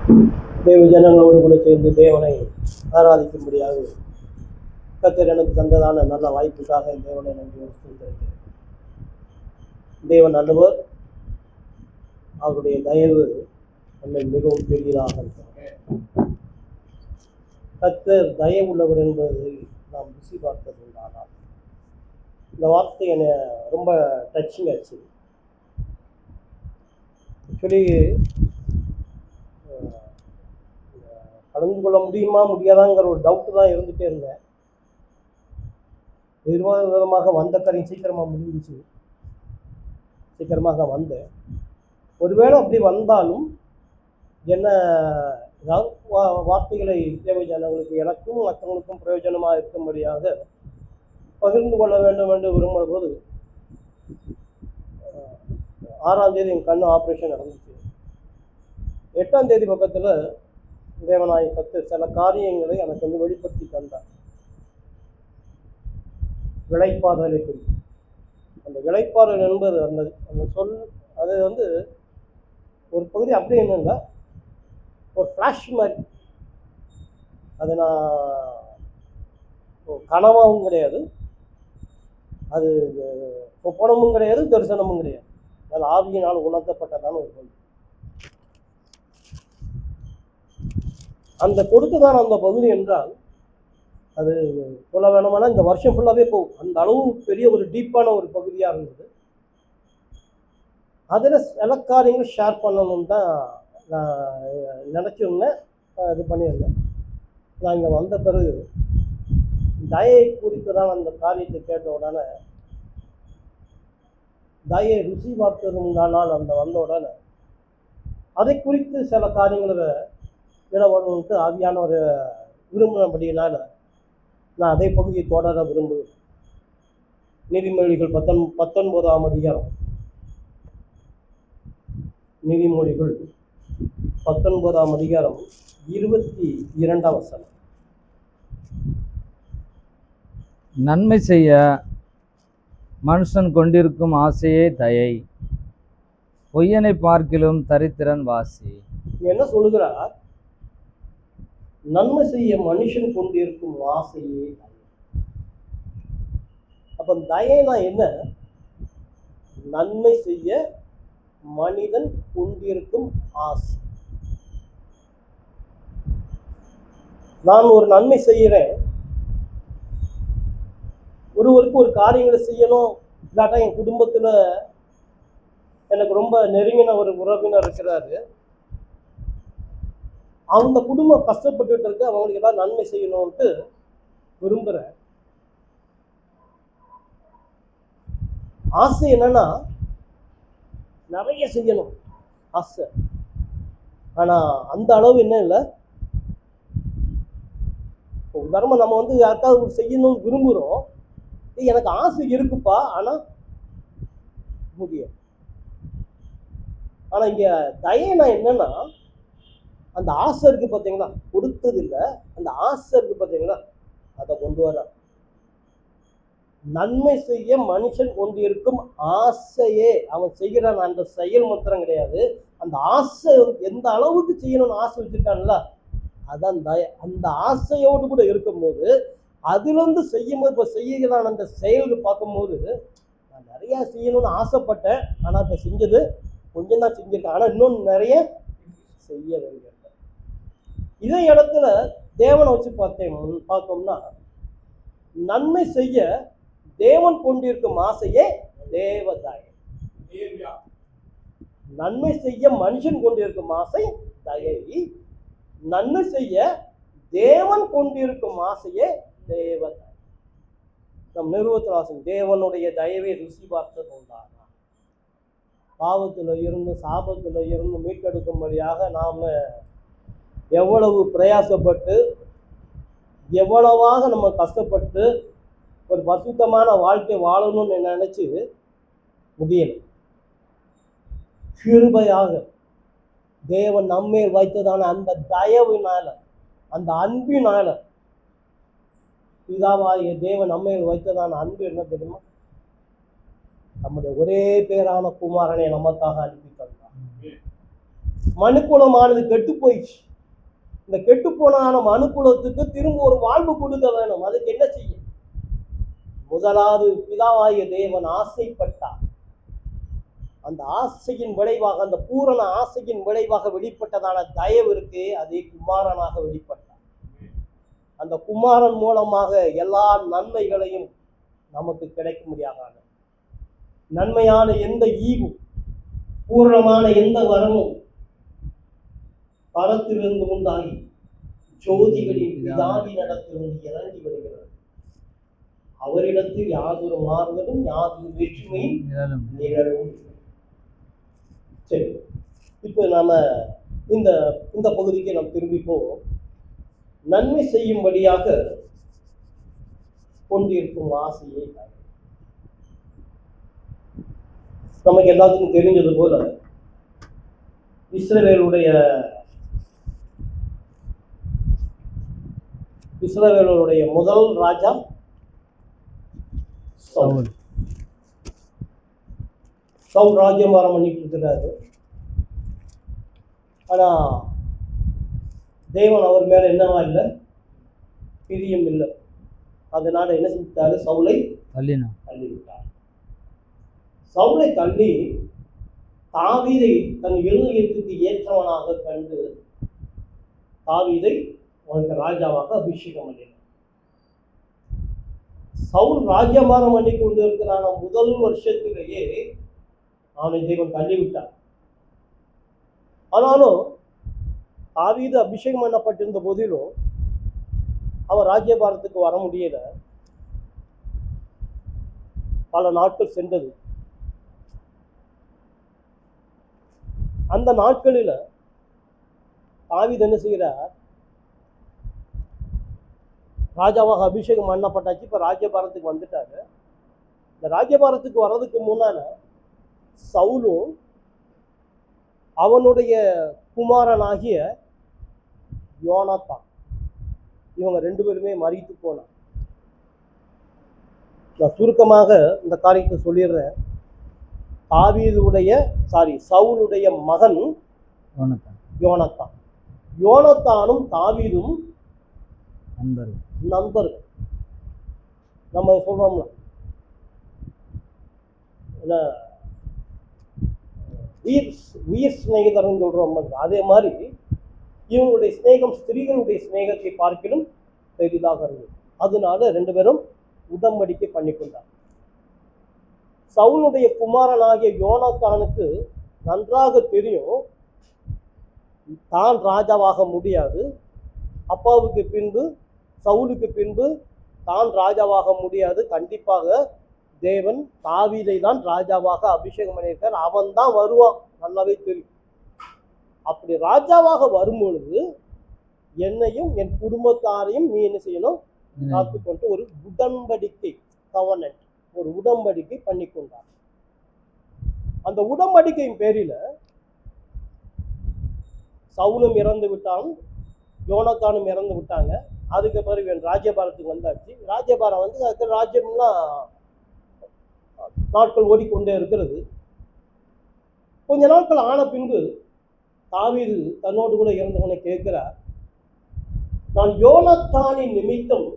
தேவ ஜனங்களோடு கூட சேர்ந்து தேவனை ஆராதிக்கும்படியாக கர்த்தர் எனக்கு தந்ததான நல்ல வாய்ப்புக்காக தேவனை நன்றி செலுத்துகிறேன். தேவன் நல்லவர், அவருடைய தயவு நம்மை மிகவும் பெரியதாக இருக்கிறார். கர்த்தர் தயவுள்ளவர் என்பதை நாம் ருசி பார்த்தது உண்டானால் இந்த வார்த்தை என்னை ரொம்ப டச்சிங் ஆச்சு. ஆக்சுவலி கலந்து கொள்ள முடியுமா முடியாதாங்கிற ஒரு டவுட்டு தான் இருந்துகிட்டே இருந்தேன். விதமாக வந்த காரியம் சீக்கிரமாக முடிஞ்சிச்சு, சீக்கிரமாக வந்தேன். ஒருவேளை அப்படி வந்தாலும் என்ன ஏதாவது வார்த்தைகளை தேவை ஜனங்களுக்கு எனக்கும் மற்றவங்களுக்கும் பிரயோஜனமாக இருக்கும்படியாக பகிர்ந்து கொள்ள வேண்டும் என்று விரும்புகிற போது 6ஆம் தேதி என் கண்ணு ஆப்ரேஷன் நடந்துச்சு. 8ஆம் தேதி பக்கத்தில் தேவனாய் கர்த்தர் சில காரியங்களை எனக்கு வந்து வெளிப்படுத்தி தந்தார். விளைப்பாறுதலை குறித்து. அந்த விளைப்பாறுதல் என்பது அந்த சொல் அது வந்து ஒரு பகுதி அப்படியே என்னன்னா ஒரு ஃப்ளாஷ் மாதிரி. அது நான் கனவாகவும் கிடையாது, அது சொப்பனமும் கிடையாது, தரிசனமும் கிடையாது. அது ஆவியினால் உணர்த்தப்பட்டதான ஒரு பகுதி. அந்த கொடுத்ததான அந்த பகுதி என்றால் அது சொல்ல வேணுமானா இந்த வருஷம் ஃபுல்லாகவே போகும். அந்த அளவு பெரிய ஒரு டீப்பான ஒரு பகுதியாக இருந்தது. அதில் சில காரியங்கள் ஷேர் பண்ணணும்னு தான் நான் நினச்சிருந்தேன், இது பண்ணியிருந்தேன். நான் இங்கே வந்த பிறகு தயை குறித்து தான் அந்த காரியத்தை கேட்ட உடனே தயை ருசி பார்த்ததுனால அந்த வந்த உடனே அதை குறித்து சில காரியங்களை விடணும்ட்டு ஆவியான ஒரு விரும்பினபடியினால நான் அதே பகுதியை தொடர விரும்புகிறேன். நீதிமொழிகள் 19ஆம் அதிகாரம். நீதிமொழிகள் 19ஆம் அதிகாரம் 22ஆம் வசனம். நன்மை செய்ய மனுஷன் கொண்டிருக்கும் ஆசையே தயை, பொய்யனை பார்க்கிலும் தரித்திரன் வாசி. என்ன சொல்லுகிறார்? நன்மை செய்ய மனுஷன் கொண்டிருக்கும் ஆசையே தயை. அப்ப தயைனா என்ன? நன்மை செய்ய மனிதன் கொண்டிருக்கும் ஆசை. நான் ஒரு நன்மை செய்கிறேன், ஒருவருக்கு ஒரு காரியங்களை செய்யணும், இல்லாட்டா என் குடும்பத்துல எனக்கு ரொம்ப நெருங்கின ஒரு உறவினர் இருக்கிறாரு, அந்த குடும்பம் கஷ்டப்பட்டு இருக்கு, அவங்களுக்கு ஏதாவது நன்மை செய்யணும்ட்டு விரும்புகிறேன். ஆசை என்னன்னா நிறைய செய்யணும் ஆசை. ஆனா அந்த அளவு என்ன இல்லை. உதாரணமா நம்ம வந்து யாருக்காவது செய்யணும்னு விரும்புகிறோம், எனக்கு ஆசை இருக்குப்பா ஆனா முடியும். ஆனா இங்க தயனா என்னன்னா அந்த ஆசை இருக்கு பார்த்தீங்களா, கொடுத்தது இல்லை, அந்த ஆசை இருக்கு பார்த்தீங்களா, அதை கொண்டு வர. நன்மை செய்ய மனுஷன் கொண்டு இருக்கும் ஆசையே, அவன் செய்கிறான் அந்த செயல் மாத்திரம் கிடையாது, அந்த ஆசை எந்த அளவுக்கு செய்யணும்னு ஆசை வச்சிருக்கான்ல, அதான் அந்த ஆசையோடு கூட இருக்கும்போது அதுல இருந்து செய்யும் போது இப்ப செய்யறான் அந்த செயலுக்கு பார்க்கும்போது நான் நிறைய செய்யணும்னு ஆசைப்பட்டேன், ஆனா இப்ப செஞ்சது கொஞ்சம் தான் செஞ்சிருக்கேன், ஆனா இன்னொன்னு நிறைய செய்ய வேண்டிய. இதே இடத்துல தேவனை வச்சு பார்த்தோம்னா நன்மை செய்ய தேவன் கொண்டிருக்கும் ஆசையே தேவதயை. நன்மை செய்ய மனுஷன் கொண்டிருக்கும் ஆசை தயை, நன்மை செய்ய தேவன் கொண்டிருக்கும் ஆசையே தேவதயை. நம் நிறுவனத்தில் தேவனுடைய தயவை ருசி பார்த்தது உண்டான பாவத்துல இருந்து சாபத்துல இருந்து மீட்டெடுக்கும்படியாக நாம எவ்வளவு பிரயாசப்பட்டு எவ்வளவாக நம்ம கஷ்டப்பட்டு ஒரு பரிசுத்தமான வாழ்க்கை வாழணும்னு நினைச்சு முடியல. கிருபையாக தேவன் நம்மேல் வைத்ததான அந்த தயவினால, அந்த அன்பினால, பிதாவாகிய தேவன் நம்மேல் வைத்ததான அன்பு என்ன தெரியுமா? நம்முடைய ஒரே பேரான குமாரனை நமக்காக அனுப்பி தந்தார். மனுக்குலமானது கெட்டு போயிடுச்சு. இந்த கெட்டுப்போனான மனுக்குலத்துக்கு திரும்ப ஒரு வாழ்வு கொடுக்க வேணும். அதுக்கு என்ன செய்ய? முதலாவது பிதாவாகிய தேவன் ஆசைப்பட்டார். அந்த ஆசையின் விளைவாக, அந்த பூரண ஆசையின் விளைவாக வெளிப்பட்டதான தயவு இருக்கு, அதே குமாரனாக வெளிப்பட்டார். அந்த குமாரன் மூலமாக எல்லா நன்மைகளையும் நமக்கு கிடைக்க முடியாத நன்மையான எந்த ஈவும், பூரணமான எந்த வரமும் பரத்திலிருந்து உண்டாகி ஜோதிகளின் பிதாவின் இடத்திலிருந்து இறங்கி வருகிறது. அவரிடத்தில் யாதொரு மாறுதலும் யாதொரு வேற்றுமையும் நிகழும். சரி, இப்போ நாம இந்த பகுதிக்கு நாம் திரும்பி போவோம். நன்மை செய்யும்படியாக கொண்டிருக்கும் ஆசையை நமக்கு எல்லாத்துக்கும் தெரிஞ்சது போல இஸ்ரவேலருடைய முதல் ராஜா சவுல். சவுல் ராஜ்யபாரம் பண்ணிட்டு இருக்கிறாரு. ஆனா தேவன் அவர் மேல என்னவா இல்லை, பிரியம் இல்லை. அதனால என்ன செஞ்சிட்டாரு? சவுலை தள்ளிவிட்டார். சவுலை தள்ளி தாவீதை தன் இருதயத்துக்கு ஏற்றவனாக கண்டு தாவீதை அவனுக்கு ராஜாவாக அபிஷேகம் பண்ணினார். சவுல் ராஜ்யபாரம் பண்ணி கொண்டு இருக்கிறான முதல் வருஷத்திலேயே அவனை தேவன் தள்ளிவிட்டார். ஆனாலும் தாவீது அபிஷேகம் பண்ணப்பட்டிருந்த போதிலும் அவன் ராஜ்யபாரத்துக்கு வர முடியல. பல நாட்கள் சென்றது. அந்த நாட்களில் தாவீது என்ன செய்கிறார்? ராஜாவாக அபிஷேகம் பண்ணப்பட்டாச்சு, இப்போ ராஜ்யபாரத்துக்கு வந்துட்டாரு. இந்த ராஜ்யபாரத்துக்கு வர்றதுக்கு முன்னால சவுலும் அவனுடைய குமாரனாகிய யோனாத்தான், இவங்க ரெண்டு பேருமே மரித்து போனார். நான் சுருக்கமாக இந்த காரியத்தை சொல்லிடுறேன். சவுலுடைய மகன் யோனாத்தான். யோனாத்தானும் தாவீதும் நண்பர்கள். நம்ம சொல்றோம்ல, உயிர் சிநேகிதர்னு சொல்றோம். அதே மாதிரி இவங்களுடைய சிநேகம் ஸ்திரீகளுடைய சிநேகத்தை பார்க்கிலும் பெரிதாக இருந்தது. அதனால ரெண்டு பேரும் உடன்படிக்கை பண்ணிக்கொண்டார். சவுலுடைய குமாரனாகிய யோனாத்தானுக்கு நன்றாக தெரியும் தான் ராஜாவாக முடியாது. அப்பாவுக்கு பின்பு சவுலுக்கு பின்பு தான் ராஜாவாக முடியாது. கண்டிப்பாக தேவன் தாவீதை தான் ராஜாவாக அபிஷேகம் பண்ணியிருக்கார். அவன் தான் வருவான், நல்லாவே தெரியும். அப்படி ராஜாவாக வரும்பொழுது என்னையும் என் குடும்பத்தாரையும் நீ என்ன செய்யணும்? காத்துக்கொண்டு ஒரு உடன்படிக்கை, கவர்னன்ட், ஒரு உடன்படிக்கை பண்ணி கொண்டார். அந்த உடன்படிக்கையின் பேரில சவுலும் இறந்து விட்டான், யோனாத்தானும் இறந்து விட்டாங்க. அதுக்கு பிறகு என் ராஜ்யபாரத்துக்கு வந்தாச்சு. ராஜ்யபாரம் வந்து அதுக்கு ராஜ்யம்லாம் நாட்கள் ஓடிக்கொண்டே இருக்கிறது. கொஞ்ச நாட்கள் ஆன பின்பு தாவீது தன்னோடு கூட இறந்தவனை கேட்கிறார், நான் யோனாத்தானின் நிமித்தம்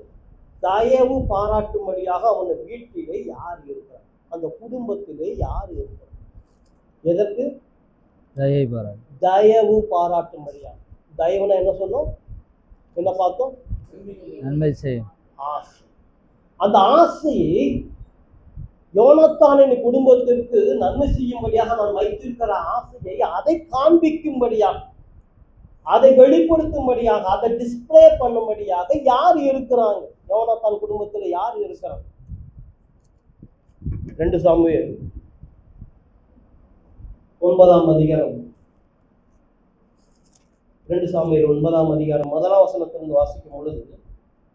தயவு பாராட்டும்படியாக அவன் வீட்டிலே யார் இருக்கிறார்? அந்த குடும்பத்திலே யார் இருக்கிறார்? எதற்கு? தயவு பாராட்டும்படியாக. தயவுனா என்ன சொன்னோம்? என்ன பார்த்தோம்? நன்மை செய்யும் ஆசை. அந்த ஆசையை யோனாத்தானின் குடும்பத்திற்கு நன்மை செய்யும்படியாக நான் வைத்திருக்கிற ஆசையை அதை காண்பிக்கும்படியாக, அதை வெளிப்படுத்தும்படியாக, அதை டிஸ்பிளே பண்ணும்படியாக யார் இருக்கிறாங்க? யோனாத்தான் குடும்பத்தில் யார் இருக்கிறாங்க? 2 சாமுவேல் 9ஆம் அதிகாரம் 2 சாமுவேல் 9ஆம் அதிகாரம் 1ஆம் வசனத்திலிருந்து வாசிக்கும் பொழுது,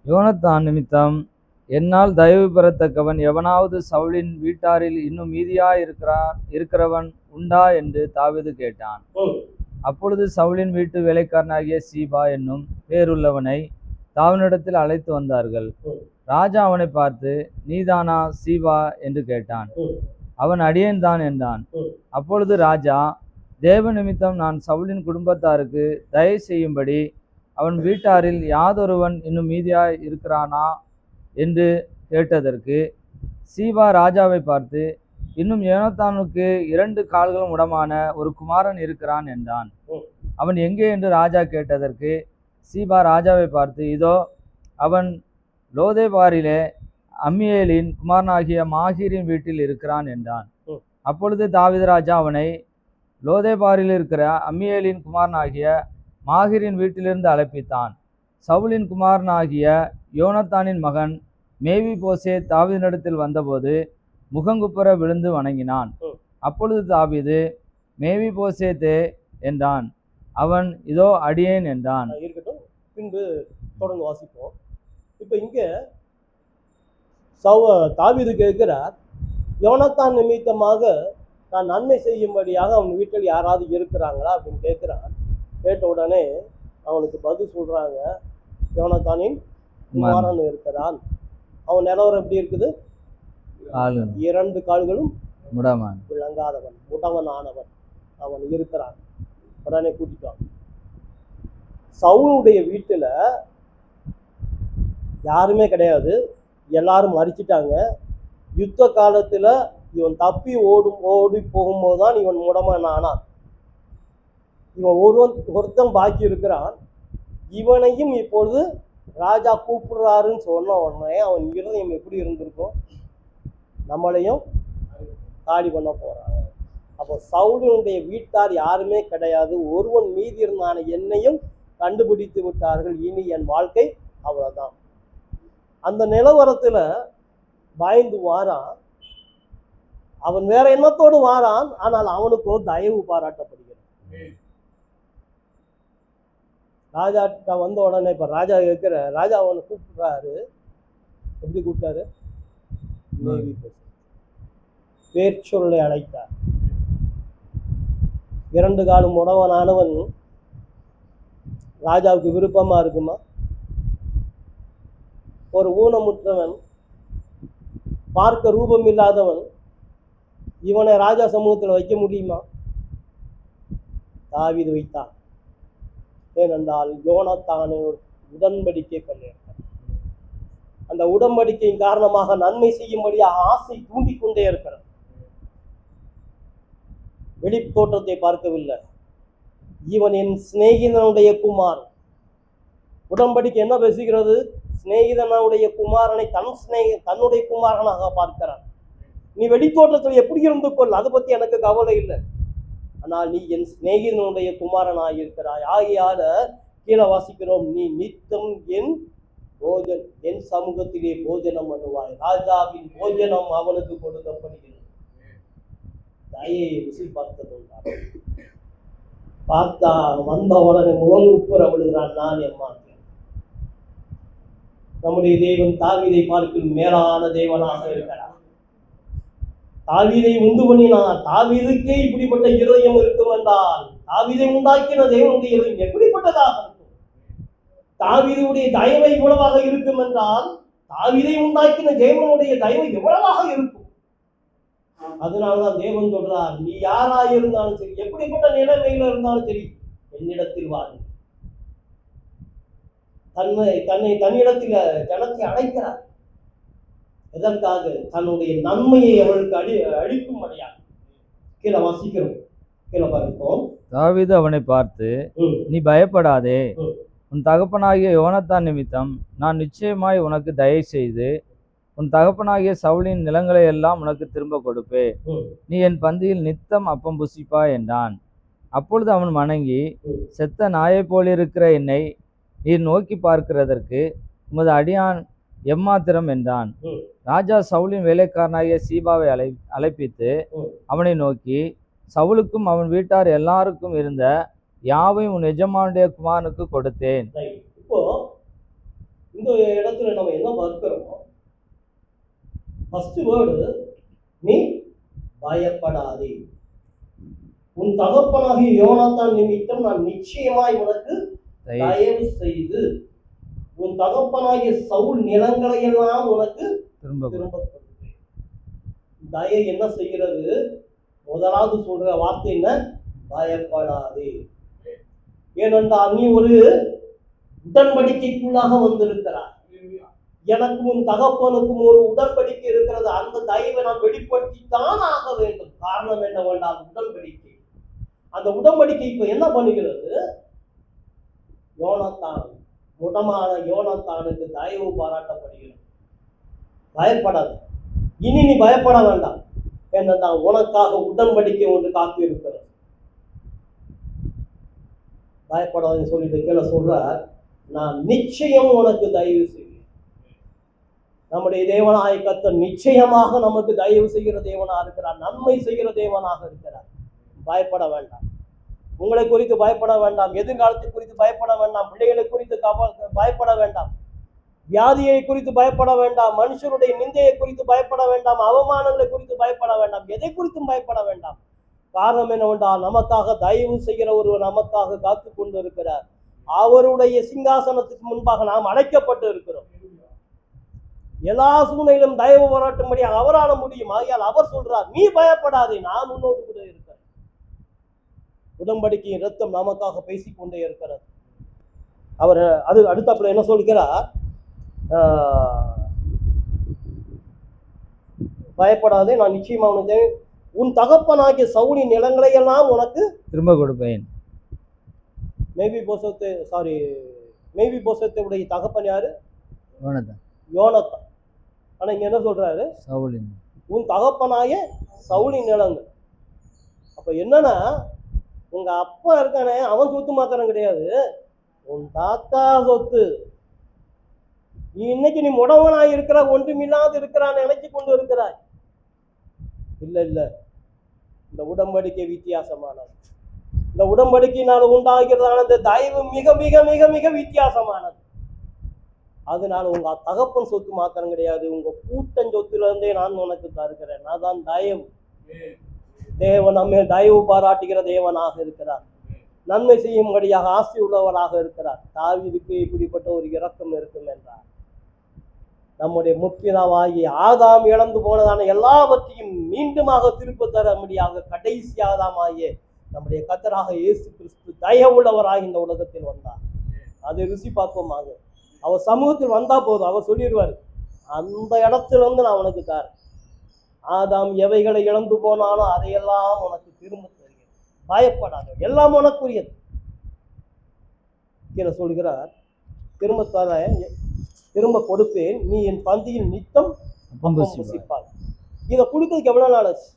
யோனாத்தான் நிமித்தம் என்னால் தயவு பெறத்தக்கவன் எவனாவது சவுலின் வீட்டாரில் இன்னும் இருக்கிறவன் உண்டா என்று தாவீது கேட்டான். அப்பொழுது சவுலின் வீட்டு வேலைக்காரனாகிய சீபா என்னும் பேருள்ளவனை தாவனிடத்தில் அழைத்து வந்தார்கள். ராஜா அவனை பார்த்து, நீதானா சீபா என்று கேட்டான். அவன் அடியேன் தான் என்றான். அப்பொழுது ராஜா, தேவ நிமித்தம் நான் சவுலின் குடும்பத்தாருக்கு தயை செய்யும்படி அவன் வீட்டாரில் யாதொருவன் இன்னும் மீதியாய் இருக்கிறானா என்று கேட்டதற்கு சீபா ராஜாவை பார்த்து, இன்னும் யோனத்தானுக்கு 2 கால்களும் உடமான ஒரு குமாரன் இருக்கிறான் என்றான். அவன் எங்கே என்று ராஜா கேட்டதற்கு சீபா ராஜாவை பார்த்து, இதோ அவன் லோதேபாரிலே அம்மியேலின் குமாரனாகிய மாகீரின் வீட்டில் இருக்கிறான் என்றான். அப்பொழுது தாவீது ராஜா அவனை லோதேபாரில் இருக்கிற அம்மியேலின் குமாரனாகிய மாகீரின் வீட்டிலிருந்து அழைப்பித்தான். சவுலின் குமாரனாகிய யோனத்தானின் மகன் மேவிபோசேத் தாவீதினிடத்தில் வந்தபோது முகங்குப்புற விழுந்து வணங்கினான். அப்பொழுது தாவீது, மேவிபோசேத்தே என்றான். அவன், இதோ அடியேன் என்றான். இருக்கட்டும், பின்பு தொடர்ந்து வாசிப்போம். இப்ப இங்க தாவீது கேட்கிறார், யோனத்தான் நிமித்தமாக நான் நன்மை செய்யும்படியாக அவன் வீட்டில் யாராவது இருக்கிறாங்களா அப்படின்னு கேட்கிறான். கேட்ட உடனே அவனுக்கு பதில் சொல்றாங்க, யோனத்தானின் குமாரன் இருக்கிறான். அவன் நிலவரம் எப்படி இருக்குது? 2 கால்களும் விளங்காதவன், முடவனானவன் அவன் இருக்கிறான். உடனே கூட்டிட்டான். சவுலுடைய வீட்டுல யாருமே கிடையாது, எல்லாரும் மறிச்சிட்டாங்க. யுத்த காலத்துல இவன் தப்பி ஓடி போகும்போது தான் இவன் முடமன் ஆனான். இவன் ஒருத்தன் பாக்கி இருக்கிறான். இவனையும் இப்பொழுது ராஜா கூப்பிடுறாருன்னு சொன்ன உடனே அவன் இருதயம் எப்படி இருந்திருக்கும்? நம்மளையும் காலி பண்ண போறாங்க. அப்போ சவுலினுடைய வீட்டார் யாருமே கிடையாது, ஒருவன் மீதி இருந்தான என்னையும் கண்டுபிடித்து விட்டார்கள், இனி என் வாழ்க்கை அவ்வளவுதான். அந்த நிலவரத்துல பயந்து வாரான். அவன் வேற எண்ணத்தோடு வாரான், ஆனால் அவனுக்கோ தயவு பாராட்டப்படுகிறது. ராஜா வந்த உடனே இப்ப ராஜா கேட்கிற, ராஜா அவனை கூப்பிடுறாரு. எப்படி கூப்பிட்டாரு? பேர் சொல்லை அழைத்தார். 2 காலும் உடவனானவன் ராஜாவுக்கு விருப்பமா இருக்குமா? ஒரு ஊனமுற்றவன், பார்க்க ரூபம் இல்லாதவன், இவனை ராஜா சமூகத்தில் வைக்க முடியுமா? தாவீது வைத்தான். ஏனென்றால் யோனத்தானை உடன்படிக்கை பண்ணியிருக்கார். அந்த உடன்படிக்கையின் காரணமாக நன்மை செய்யும்படியாக ஆசை தூண்டிக்கொண்டே இருக்கிறார். வெளி தோற்றத்தை பார்க்கவில்லை. இவன் என் சிநேகிதனுடைய குமாரன். உடன்படிக்கை என்ன பேசுகிறது? சிநேகிதனுடைய குமாரனை தன்னுடைய குமாரனாக பார்க்கிறான். நீ வெளித்தோற்றத்தில் எப்படி இருந்து கொள், அதை பத்தி எனக்கு கவலை இல்லை. ஆனால் நீ என் சிநேகிதனுடைய குமாரனாக இருக்கிறாய். ஆகையால கீழே வாசிக்கிறோம், நீ நித்தம் என் சமூகத்திலே போஜனம் பண்ணுவாய். ராஜாவின் போஜனம் அவனுக்கு கொடுக்கப்படுகிறது. தயை ருசி பார்த்ததுண்டான். பார்த்தா வந்த உடனே முகங்குப்புற விழுகிறான், நான் ஏமாற்றேன். நம்முடைய தேவன் தாவீதை பார்க்கும் மேலான தேவனாக இருக்கிறார். தாவீதை உண்டு பண்ணினார். தாவீதுக்கே இப்படிப்பட்ட இருதயம் இருக்கும் என்றால் தாவீதை உண்டாக்கின தேவனுடைய இருதயம் எப்படிப்பட்டதாக இருக்கும்? தாவீதுடைய தயவை இவ்வளவாக இருக்கும் என்றால் தாவீதை உண்டாக்கின தேவனுடைய தயவு எவ்வளவாக இருக்கும்? அதனால்தான் தேவன் சொல்றார், நீ யாராக இருந்தாலும் சரி, எப்படிப்பட்ட நிலைமையில இருந்தாலும் சரி, என்னிடத்தில் வாரு. தன்னிடத்தில் ஜனத்தை அழைக்கிறார். எதற்காக? தன்னுடைய நன்மையை அவளுக்கு அழிக்கும் அடையாது. கீழே வாசிக்கிறோம், கீழே பார்ப்போம். தாவீது அவனை பார்த்து, நீ பயப்படாதே, உன் தகப்பனாகிய யோனத்தான் நிமித்தம் நான் நிச்சயமாய் உனக்கு தயை செய்து உன் தகப்பனாகிய சவுலின் நிலங்களை எல்லாம் உனக்கு திரும்ப கொடுப்பே. நீ என் பந்தியில் நித்தம் அப்பம் புசிப்பாய் என்றான். அப்பொழுது அவன் வணங்கி, செத்த நாயை போலிருக்கிற என்னை நீர் நோக்கி பார்க்கிறதற்கு உமது அடியான் எம்மாத்திரம் என்றான். ராஜா சவுலின் வேலைக்காரனாகிய சீபாவை அழைப்பித்து அவனை நோக்கி, சவுலுக்கும் அவன் வீட்டார் எல்லாருக்கும் இருந்த யாவையும் உன் எஜமானுடைய குமாரனுக்கு கொடுத்தேன். இப்போ இந்த இடத்துல நம்ம என்ன பார்க்கிறோம்? ஃபர்ஸ்ட் வேர்டு, நீ பயப்படாதே, உன் தகப்பனாகிய யோனத்தான் நிமித்தம் நான் நிச்சயமாய் உனக்கு தயவு செய்து உன் தகப்பனாகிய சவுல் நிலங்களை எல்லாம் உனக்கு திரும்ப கொடுப்பேன். தயை என்ன செய்கிறது? முதலாவது சொல்ற வார்த்தை என்ன? பயப்படாதே. ஏனென்றால் நீ ஒரு உடன்படிக்கைக்குள்ளாக வந்திருக்கிறார். எனக்கும் உன் தகப்பனுக்கும் ஒரு உடன்படிக்கை இருக்கிறது. அந்த தயவை நான் வெளிப்படுத்தித்தான் ஆக வேண்டும். காரணம் என்ன வேண்டாம்? உடன்படிக்கை. அந்த உடன்படிக்கை இப்ப என்ன பண்ணுகிறது? யோனத்தான், முடமான யோனத்தானுக்கு தயவு பாராட்டப்படுகிறது. பயப்படாது, இனி நீ பயப்பட வேண்டாம். ஏனென்றால் உனக்காக உடன்படிக்கை ஒன்று காத்து இருக்கிறது. பயப்படாதுன்னு சொல்லிட்டு கீழே சொல்றார், நான் நிச்சயம் உனக்கு தயவு செய்வேன். நம்முடைய தேவனாய கர்த்தர் நிச்சயமாக நமக்கு தயவு செய்கிற தேவனா இருக்கிறார், நன்மை செய்கிற தேவனாக இருக்கிறார். பயப்பட வேண்டாம். உங்களை குறித்து பயப்பட வேண்டாம், எதிர்காலத்தை குறித்து பயப்பட வேண்டாம், பிள்ளைகளை குறித்து பயப்பட வேண்டாம், வியாதியை குறித்து பயப்பட வேண்டாம், மனுஷருடைய நிந்தையை குறித்து பயப்பட வேண்டாம், அவமானங்களை குறித்து பயப்பட வேண்டாம், எதை குறித்தும் பயப்பட வேண்டாம். காரணம் என்னவென்றால் நமக்காக தயவு செய்கிற ஒருவர் நமக்காக காத்து கொண்டு இருக்கிறார். அவருடைய சிங்காசனத்துக்கு முன்பாக நாம் அழைக்கப்பட்டு இருக்கிறோம். எல்லா சூழ்நிலையிலும் தயவு பாராட்டும்படி அவரால் முடியும். ஆகையால் அவர் சொல்றார், நீ பயப்படாதே, நான் உன்னோடு கூட இருக்கிறேன். உடன்படிக்கையின் இரத்தம் நமக்காக பேசிக்கொண்டே இருக்கிறது. அவர் அது அடுத்தப்பல என்ன சொல்கிறார்? பயப்படாதே, நான் நிச்சயமா உனக்கு உன் தகப்பனாகிய சவுலின் நிலங்களை எல்லாம் உனக்கு திரும்ப கொடுப்பேன். மேபி போசத்துடைய தகப்பன் யாரு? யோனத்தான். ஆனா இங்க என்ன சொல்றாரு? சவுலின். உன் தகப்பனாய சவுலின் நிலங்கள். அப்ப என்னன்னா, உங்க அப்பா இருக்கானே அவன் சொத்து மாத்திரம் கிடையாது, உன் தாத்தா சொத்து. இன்னைக்கு நீ முடவனாய் இருக்கிற, ஒன்றுமில்லாது இருக்கிறான் நினைச்சு கொண்டு இருக்கிறாய். இல்ல இல்ல, இந்த உடன்படிக்கை வித்தியாசமானது. இந்த உடன்படிக்கையினால் உண்டாகிறதான இந்த தயவு மிக மிக மிக மிக வித்தியாசமானது. அதனால உங்க தகப்பன் சொத்து மாத்திரம் கிடையாது, உங்க கூட்டம் சொத்துல இருந்தே நான் உனக்கு தருகிறேன். அதான் தயவு. தேவன் நம்ம தயவு பாராட்டுகிற தேவனாக இருக்கிறார், நன்மை செய்யும்படியாக ஆசை உள்ளவராக இருக்கிறார். தாவீதுக்கு இப்படிப்பட்ட ஒரு இரக்கம் இருக்கும் என்றார். நம்முடைய முற்பிதாவாகிய ஆதாம் இழந்து போனதான எல்லாவற்றையும் மீண்டுமாக திருப்ப தர முடியாத கடைசி ஆதாமாகிய நம்முடைய கர்த்தராக இயேசு கிறிஸ்து தயவுள்ளவராக இந்த உலகத்தில் வந்தார். அதை ருசி பார்ப்போமாக. அவர் சமூகத்தில் வந்தா போதும், அவர் சொல்லிடுவார், அந்த இடத்துல இருந்து நான் உனக்கு தரேன். ஆதாம் எவைகளை இழந்து போனாலும் அதையெல்லாம் உனக்கு திரும்ப தருகிறேன். பயப்படாத, எல்லாம் உனக்குரியது. கீழே சொல்கிறார், திரும்ப தரேன், திரும்ப கொடுப்பேன், நீ என் பந்தியில் நித்தம் புசிப்பாய். இதை கொடுக்கிறதுக்கு எவ்வளவு நாள் ஆச்சு?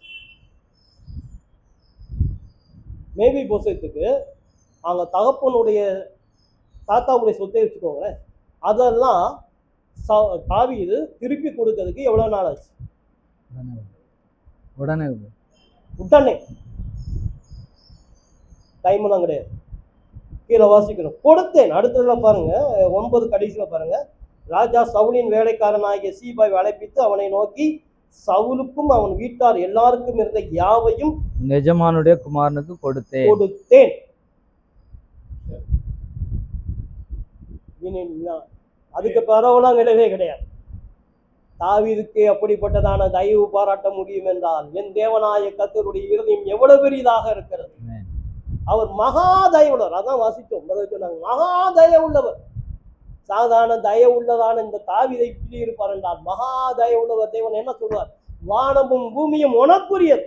மேபி போசத்துக்கு அவங்க தகப்பனுடைய தாத்தாவுடைய சொத்தை வச்சுக்கோங்களேன், அதெல்லாம் தாவீது திருப்பி கொடுக்கிறதுக்கு எவ்வளவு நாள் ஆச்சு? உடனே டைம் தான் கிடையாது. கீழே வாசிக்கிறோம், கொடுத்தேன். அடுத்ததுல பாருங்க, 9 கடைசியில பாருங்க, ராஜா சவுலின் வேலைக்காரனாகிய சீபாவை அழைப்பித்து அவனை நோக்கி, சவுலுக்கும் அவன் வீட்டார் எல்லாருக்கும் இருந்த யாவையும் எஜமானுடைய குமாரனுக்கு கொடுத்தேன். அதுக்கு பரவலாம் கிடையவே கிடையாது. தாவீதுக்கு அப்படிப்பட்டதான தயவு பாராட்ட முடியும் என்றால் என் தேவனாய கர்த்தருடைய இருதயம் எவ்வளவு பெரியதாக இருக்கிறது. அவர் மகா தயவுள்ளவர். அதான் வாசித்தோம், சொன்னாங்க, மகா தயவுள்ளவர். சாதாரண தயவுள்ளதான இந்த தாவீதை இப்படி இருப்பார் என்றால் மகா தயவுள்ளவர் தேவன் என்ன சொல்வார்? வானமும் பூமியும் உனக்குரியது,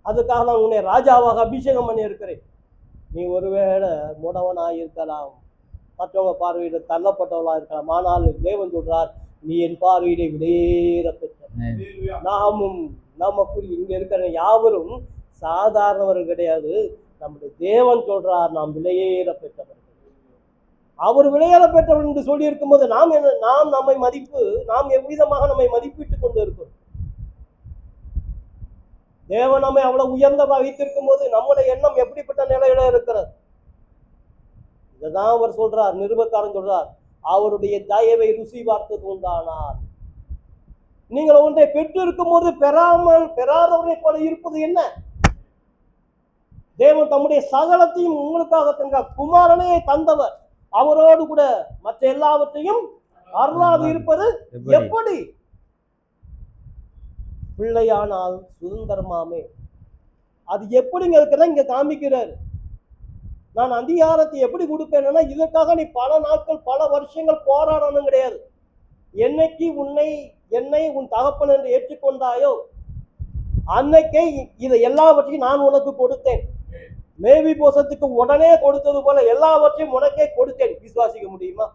அதுக்காக நான் உன்னை ராஜாவாக அபிஷேகம் பண்ணி இருக்கிறேன். நீ ஒருவேளை முடவனாய் இருக்கலாம், மற்றவங்க பார்வையிட தள்ளப்பட்டவளா இருக்கலாம், ஆனால் தேவன் சொல்றார், நீ என் பார்வையிட விலையேற பெற்ற. நாமும் நமக்குரிய இங்க இருக்கிற யாவரும் சாதாரணவர்கள் கிடையாது. நம்முடைய தேவன் சொல்றார், நாம் விலையேற பெற்றவர்கள். அவர் விலையேற பெற்றவர் என்று சொல்லி இருக்கும் போது நாம் எவ்விதமாக நம்மை மதிப்பிட்டுக் கொண்டு இருக்கிறோம்? தேவன் நம்மை அவ்வளவு உயர்ந்ததாக வைத்திருக்கும் போது நம்முடைய எண்ணம் எப்படிப்பட்ட நிலையில இருக்கிறது? இதுதான் அவர் சொல்றார், நிருபக்காரன் சொல்றார், அவருடைய தயவை ருசி பார்த்தது உண்டானார். நீங்கள் ஒன்றை பெற்று இருக்கும் போது பெறாதவரை போல இருப்பது என்ன? தேவன் தம்முடைய சகலத்தையும் உங்களுக்காக தந்த குமாரனே தந்தவர், அவரோடு கூட மற்ற எல்லாவற்றையும் அருளாது இருப்பது எப்படி? பிள்ளையானால் சுதந்திரமாமே. அது எப்படிங்க இருக்குன்னா இங்க காமிக்கிறாரு. நான் அதிகாரத்தை எப்படி கொடுப்பேன்னா, இதற்காக நீ பல நாட்கள் பல வருஷங்கள் போராடணும் கிடையாது. என்னைக்கு என்னை உன் தகப்பன் என்று ஏற்றுக்கொண்டாயோ அன்னைக்கே இதை எல்லாவற்றையும் நான் உனக்கு கொடுத்தேன். மேவி போசத்துக்கு உடனே கொடுத்தது போல எல்லாவற்றையும் உனக்கே கொடுத்தேன். விசுவாசிக்க முடியுமா?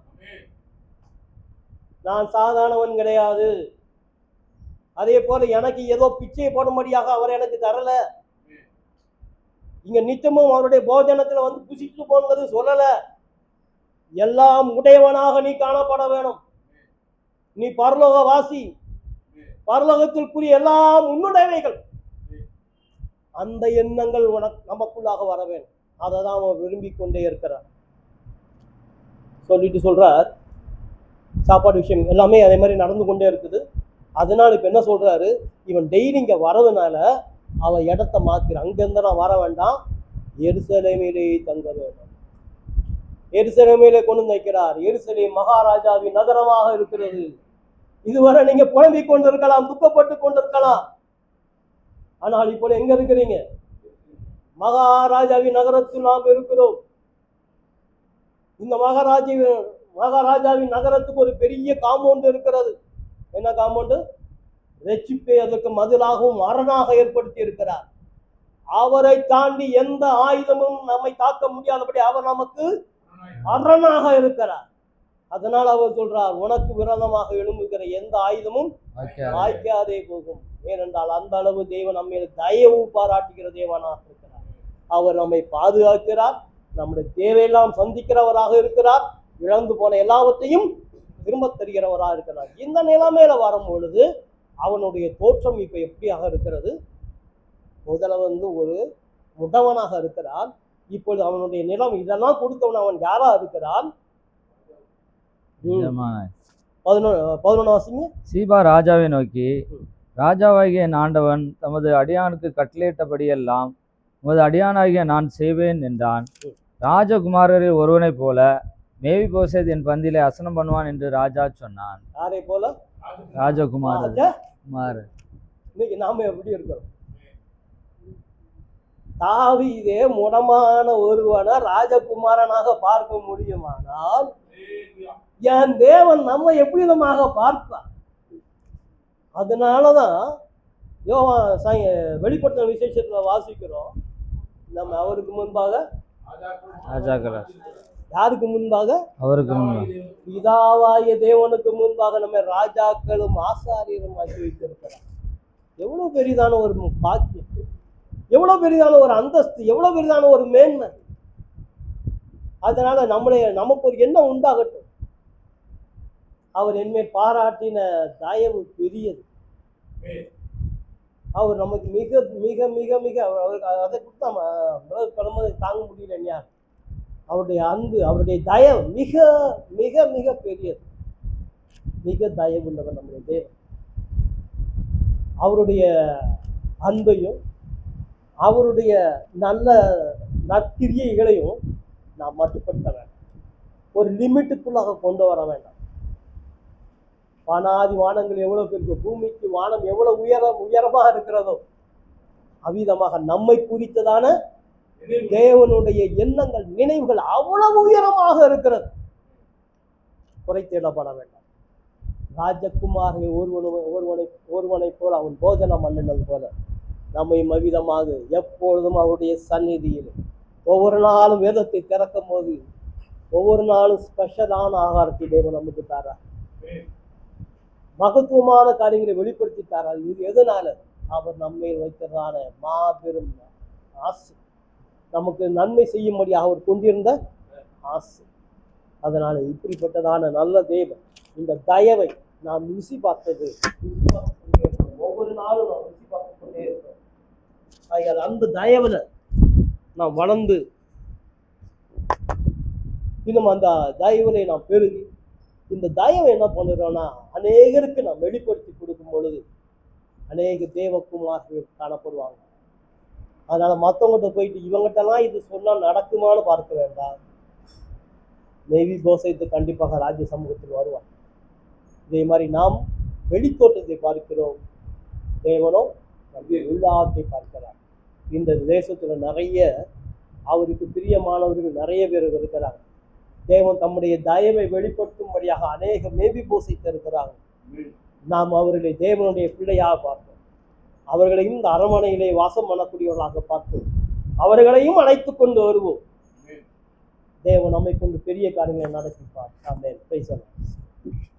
நான் சாதாரணவன் கிடையாது. அதே போல எனக்கு ஏதோ பிச்சை போடும்படியாக அவர் எனக்கு தரல. இங்க நித்தமும் அவருடைய போஜனத்துல வந்து புசித்து போனது சொல்லல. எல்லாம் உடையவனாக நீ காணப்பட வேணும். நீ பரலோக வாசி, பரலோகத்திற்குரிய எல்லாம் உன்னுடையவைகள். அந்த எண்ணங்கள் நமக்குள்ளாக வர வேண்டும். அதை தான் அவன் விரும்பிக் கொண்டே இருக்கிறார். சொல்லிட்டு சொல்றார், சாப்பாடு விஷயம் எல்லாமே அதே மாதிரி நடந்து கொண்டே இருக்குது. அதனால இப்ப என்ன சொல்றாரு, இவன் டெய்லி இங்க வரதுனால அவன் இடத்த மாத்திர, அங்கிருந்து நான் வர வேண்டாம், எருசலேமிலே தங்க வேண்டும். எருசலேமிலே கொண்டு வைக்கிறார். எருசலேம் மகாராஜாவின் நகரமாக இருக்கிறது. இதுவரை நீங்க புலம்பிக் கொண்டிருக்கலாம், துக்கப்பட்டு கொண்டிருக்கலாம். ஆனால் இப்போ எங்க இருக்கிறீங்க? மகாராஜாவின் நகரத்தில் நாம் இருக்கிறோம். இந்த மகாராஜாவின் நகரத்துக்கு ஒரு பெரிய காம்பவுண்ட் இருக்கிறது. என்ன காம்பவுண்டு? ரட்சிப்பை அதற்கு மதிலாகவும் அரணாக ஏற்படுத்தி இருக்கிறார். அவரை தாண்டி எந்த ஆயுதமும் நம்மை தாக்க முடியாதபடி அவர் நமக்கு அரணாக இருக்கிறார். அதனால் அவர் சொல்றார், உனக்கு விரோதமாக எழும்புகிற எந்த ஆயுதமும் வாய்க்காதே போகும். ஏனென்றால் அந்த அளவு தேவன் நம்ம தயவு பாராட்டுகிற தேவனாக இருக்கிறார். அவர் நம்மை பாதுகாக்கிறார், நம்முடைய தேவையெல்லாம் சந்திக்கிறவராக இருக்கிறார், இழந்து போன எல்லாவற்றையும் திரும்ப தருகிறவராக இருக்கிறார். இந்த நிலைமையில வரும் பொழுது அவனுடைய தோற்றம் இப்ப எப்படியாக இருக்கிறது? முதல்ல ஒரு முடவனாக இருக்கிறான். இப்பொழுது அவனுடைய நிலம் இதெல்லாம் கொடுத்தவன் அவன் யாரா இருக்கிறான்? 11 சீபா ராஜாவை நோக்கி, ராஜாவாகிய என் ஆண்டவன் தமது அடியானுக்கு கட்டளையிட்டபடியெல்லாம் உமது அடியானாகிய நான் செய்வேன் என்றான். ராஜகுமாரரில் ஒருவனைப் போல மேவிபோசேத் என் பந்தியிலே அசனம் பண்ணுவான் என்று ராஜா சொன்னான். யாரை போல? ராஜகுமாரர். இன்னைக்கு நாம எப்படி இருக்கிறோம்? தாவீதே முடமான ஒருவனை ராஜகுமாரனாக பார்க்க முடியுமானால் என் தேவன் நம்ம எப்படி நமாக பார்ப்பார்? அதனாலதான் வெளிப்படுத்தின விசேஷத்துல வாசிக்கிறோம், நம்ம அவருக்கு முன்பாக யாருக்கு முன்பாக? அவருக்கு முன்பாக, பிதாவாய தேவனுக்கு முன்பாக நம்ம ராஜாக்களும் ஆசாரியரும் ஆக்கி வைத்திருக்கிறார். எவ்வளவு பெரிதான ஒரு பாக்கியம், எவ்வளவு பெரிதான ஒரு அந்தஸ்து, எவ்வளவு பெரிதான ஒரு மேன்மை. அதனால நமக்கு ஒரு எண்ணம் உண்டாகட்டும், அவர் என்னை பாராட்டின தயவு பெரியது. அவர் நமக்கு மிக மிக மிக மிக அவருக்கு அதை கொடுத்தா தாங்க முடியல. அவருடைய அன்பு, அவருடைய தயவு மிக மிக மிக பெரியது. மிக தயவு உள்ளவர் நம்முடைய தேவன். அவருடைய அன்பையும் அவருடைய நல்ல நற்கிரியைகளையும் நாம் மட்டுப்படுத்த வேண்டாம், ஒரு லிமிட்டுக்குள்ளாக கொண்டு வர வேண்டாம். வானாதி வானங்கள் எவ்வளவு பெரிய, பூமிக்கு வானம் எவ்வளவு உயரமா இருக்கிறதோ அவ்விதமாக நம்மை குறித்ததான தேவனுடைய எண்ணங்கள், நினைவுகள் அவ்வளவு உயரமாக இருக்கிறது. குறைத்திடப்பட வேண்டாம். ராஜகுமாரர்கள் ஒருவனை போல அவன் போஜனம் பண்ணினது போல நம்மை மவிதமாக எப்பொழுதும் அவருடைய சந்நிதியில் ஒவ்வொரு நாளும் வேதத்தை திறக்கும் போது ஒவ்வொரு நாளும் ஸ்பெஷலான ஆகாரத்தை தேவன் நமக்கு தாரா, மகத்துவமான காரியங்களை வெளிப்படுத்தி தாரார். இது எதனால? அவர் நம்மை வைத்ததான மாபெரும் ஆசை, நமக்கு நன்மை செய்யும்படியாக அவர் கொண்டிருந்த ஆசை. அதனால இப்படிப்பட்டதான நல்ல தேவன் இந்த தயவை நாம் ருசி பார்த்தது, ஒவ்வொரு நாளும் நாம் ருசி பார்த்து கொண்டே இருக்கிறோம். அந்த தயவுல நாம் வளர்ந்து இன்னும் அந்த தயவுலை நாம் பெருகி இந்த தயவை என்ன பண்ணுறோம்னா அநேகருக்கு நாம் வெளிப்படுத்தி கொடுக்கும் பொழுது அநேக தேவகுமார்கள் காணப்படுவாங்க. அதனால மற்றவங்ககிட்ட போயிட்டு இவங்ககிட்டலாம் இது சொன்னா நடக்குமான்னு பார்க்க வேண்டாம். மேவிபோசேத் கண்டிப்பாக ராஜ்ய சமூகத்தில் வருவார். இதே மாதிரி நாம் வெளித்தோட்டத்தை பார்க்கிறோம், தேவனோ நம்முடைய உள்ளாத்தை பார்க்கிறார். இந்த தேசத்துல நிறைய அவருக்கு பிரியமானவர்கள் நிறைய பேர் இருக்கிறாங்க. தேவன் தம்முடைய தயவை வெளிப்படுத்தும்படியாக அநேக மேபிபோஸை தருகிறாங்க. நாம் அவர்களை தேவனுடைய பிள்ளையாக பார்த்தோம். அவர்களையும் இந்த அரண்மனையிலே வாசம் பண்ணக்கூடியவர்களாக பார்த்தோம். அவர்களையும் அழைத்து கொண்டு வருவோம். தேவன் நம்மை கொண்டு பெரிய காரியங்களை நடத்திப்பார். ஆமென். Praise the Lord.